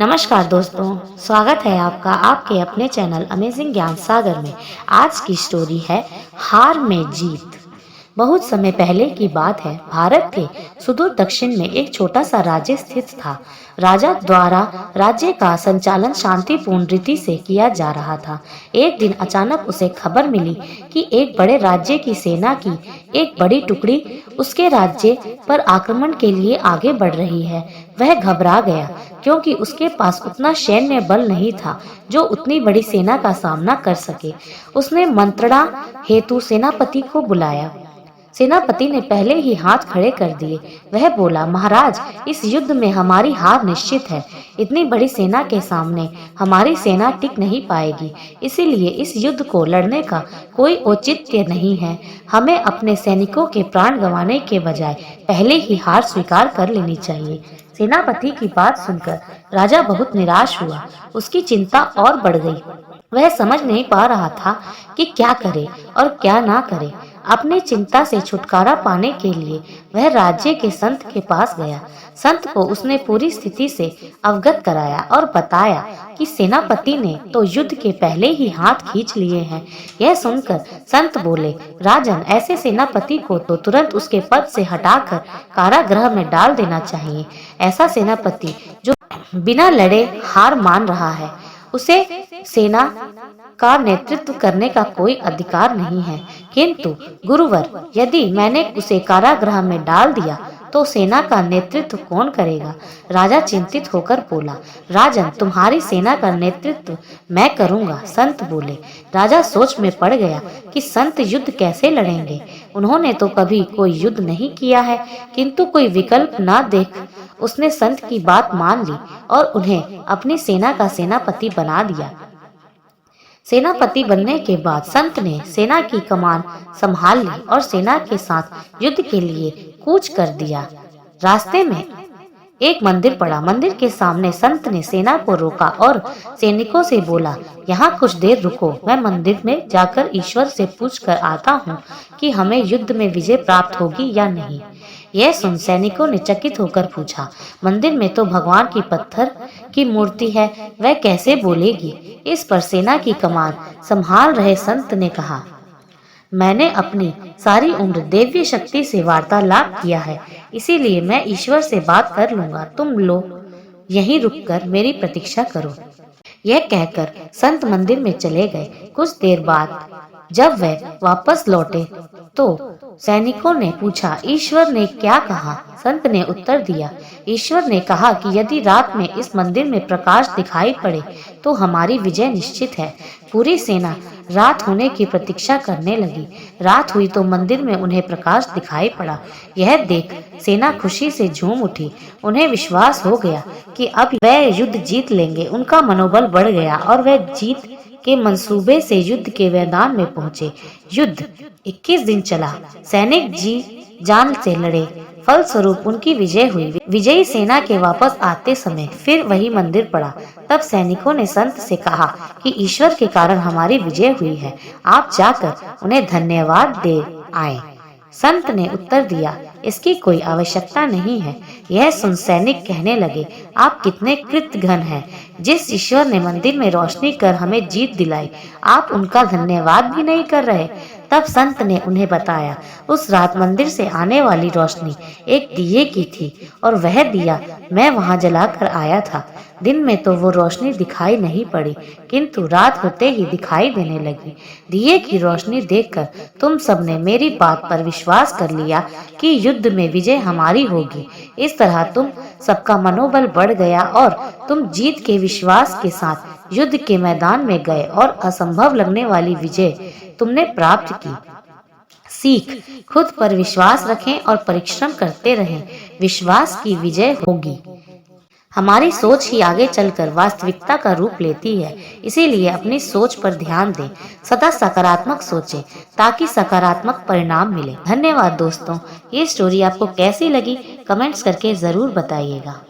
नमस्कार दोस्तों, स्वागत है आपका आपके अपने चैनल अमेजिंग ज्ञान सागर में। आज की स्टोरी है हार में जीत। बहुत समय पहले की बात है। भारत के सुदूर दक्षिण में एक छोटा सा राज्य स्थित था। राजा द्वारा राज्य का संचालन शांतिपूर्ण रीति से किया जा रहा था। एक दिन अचानक उसे खबर मिली कि एक बड़े राज्य की सेना की एक बड़ी टुकड़ी उसके राज्य पर आक्रमण के लिए आगे बढ़ रही है। वह घबरा गया क्योंकि उसके पास उतना सैन्य बल नहीं था जो उतनी बड़ी सेना का सामना कर सके। उसने मंत्रणा हेतु सेनापति को बुलाया। सेनापति ने पहले ही हाथ खड़े कर दिए। वह बोला, महाराज, इस युद्ध में हमारी हार निश्चित है। इतनी बड़ी सेना के सामने हमारी सेना टिक नहीं पाएगी। इसीलिए इस युद्ध को लड़ने का कोई औचित्य नहीं है। हमें अपने सैनिकों के प्राण गंवाने के बजाय पहले ही हार स्वीकार कर लेनी चाहिए। सेनापति की बात सुनकर राजा बहुत निराश हुआ। उसकी चिंता और बढ़ गई। वह समझ नहीं पा रहा था कि क्या करे और क्या ना करे। अपनी चिंता से छुटकारा पाने के लिए वह राज्य के संत के पास गया। संत को उसने पूरी स्थिति से अवगत कराया और बताया कि सेनापति ने तो युद्ध के पहले ही हाथ खींच लिए हैं। यह सुनकर संत बोले, राजन, ऐसे सेनापति को तो तुरंत उसके पद से हटाकर कारागृह में डाल देना चाहिए। ऐसा सेनापति जो बिना लड़े हार मान रहा है, उसे सेना का नेतृत्व करने का कोई अधिकार नहीं है। किंतु गुरुवर, यदि मैंने उसे कारागृह में डाल दिया तो सेना का नेतृत्व कौन करेगा? राजा चिंतित होकर बोला, राजन, तुम्हारी सेना का नेतृत्व मैं करूंगा। संत बोले। राजा सोच में पड़ गया कि संत युद्ध कैसे लड़ेंगे। उन्होंने तो कभी कोई युद्ध नहीं किया है। किंतु कोई विकल्प न देख उसने संत की बात मान ली और उन्हें अपनी सेना का सेनापति बना दिया। सेनापति बनने के बाद संत ने सेना की कमान संभाल ली और सेना के साथ युद्ध के लिए कूच कर दिया। रास्ते में एक मंदिर पड़ा। मंदिर के सामने संत ने सेना को रोका और सैनिकों से बोला, यहाँ कुछ देर रुको। मैं मंदिर में जाकर ईश्वर से पूछ कर आता हूँ कि हमें युद्ध में विजय प्राप्त होगी या नहीं। यह सुन सैनिकों ने चकित होकर पूछा, मंदिर में तो भगवान की पत्थर की मूर्ति है, वह कैसे बोलेगी? इस पर सेना की कमान संभाल रहे संत ने कहा, मैंने अपनी सारी उम्र दैवीय शक्ति से वार्तालाप किया है, इसीलिए मैं ईश्वर से बात कर लूंगा। तुम लोग यहीं रुककर मेरी प्रतीक्षा करो। यह कहकर संत मंदिर में चले गए। कुछ देर बाद जब वह वापस लौटे तो सैनिकों ने पूछा, ईश्वर ने क्या कहा? संत ने उत्तर दिया, ईश्वर ने कहा कि यदि रात में इस मंदिर में प्रकाश दिखाई पड़े तो हमारी विजय निश्चित है। पूरी सेना रात होने की प्रतीक्षा करने लगी। रात हुई तो मंदिर में उन्हें प्रकाश दिखाई पड़ा। यह देख सेना खुशी से झूम उठी। उन्हें विश्वास हो गया कि अब वह युद्ध जीत लेंगे। उनका मनोबल बढ़ गया और वह जीत के मंसूबे से युद्ध के मैदान में पहुंचे। युद्ध 21 दिन चला। सैनिक जी जान से लड़े। फलस्वरूप उनकी विजय हुई। विजयी सेना के वापस आते समय फिर वही मंदिर पड़ा। तब सैनिकों ने संत से कहा कि ईश्वर के कारण हमारी विजय हुई है, आप जाकर उन्हें धन्यवाद दे आए। संत ने उत्तर दिया, इसकी कोई आवश्यकता नहीं है। यह सुन सैनिक कहने लगे, आप कितने कृतघ्न हैं। जिस ईश्वर ने मंदिर में रोशनी कर हमें जीत दिलाई, आप उनका धन्यवाद भी नहीं कर रहे। तब संत ने उन्हें बताया, उस रात मंदिर से आने वाली रोशनी एक दिए की थी और वह दिया मैं वहां जलाकर आया था। दिन में तो वो रोशनी दिखाई नहीं पड़ी, किंतु रात होते ही दिखाई देने लगी। दिए की रोशनी देखकर तुम सबने मेरी बात पर विश्वास कर लिया कि युद्ध में विजय हमारी होगी। इस तरह तुम सबका मनोबल बढ़ गया और तुम जीत के विश्वास के साथ युद्ध के मैदान में गए और असंभव लगने वाली विजय तुमने प्राप्त की। सीख, खुद पर विश्वास रखें और परिश्रम करते रहें। विश्वास की विजय होगी। हमारी सोच ही आगे चलकर वास्तविकता का रूप लेती है। इसीलिए अपनी सोच पर ध्यान दें। सदा सकारात्मक सोचें ताकि सकारात्मक परिणाम मिले। धन्यवाद दोस्तों। ये स्टोरी आपको कैसी लगी कमेंट्स करके जरूर बताइएगा।